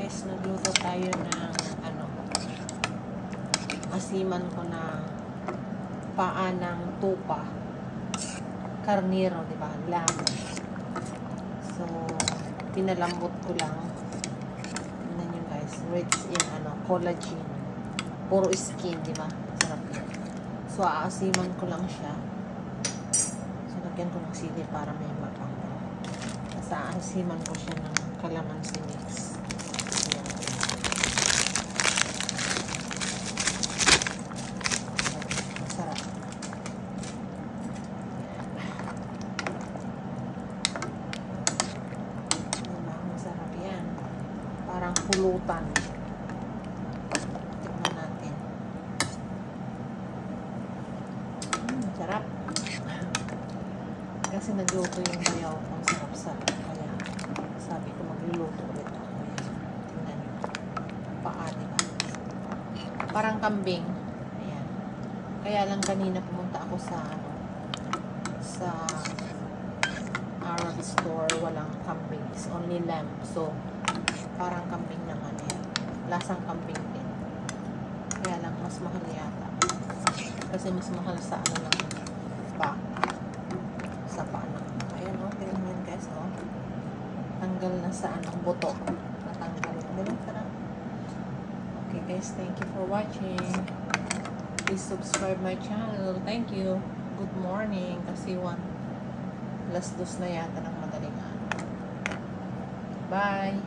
guys, nagluto tayo ng asiman ko na paa ng tupa. Karnero, di ba? Lamb. So, pinalambot ko lang. Tingnan nyo guys, rich in collagen. Puro skin, di ba? Sarap yun. So, aasiman ko lang siya. So, lagyan ko ng sili para may mabango. Tapos, aasiman ko siya ng calamansi mix. Ayan. Masarap. Diba? Masarap yan. Parang pulutan. Tignan natin. Sarap. Kasi nagluto yung bayaw kung sarap-sarap. Kaya sabi ko magluluto ulit ako. Tingnan nyo. Paa, diba? Parang kambing. Ayan. Kaya lang kanina pumunta ako sa Arab store. Walang kambing. It's only lamb. So, parang kambing naman yan. Lasang kambing din. Kaya lang mas mahal yata. Kasi mas mahal sa lang pa. Sa paano. Ayan o. Tingnan nyo guys o. Tanggal na sa buto. Natanggal. Diba? Sarap. Okay guys, thank you for watching. Please subscribe my channel. Thank you. Good morning. Kasi 1:02 na yata ng madaling araw. Bye.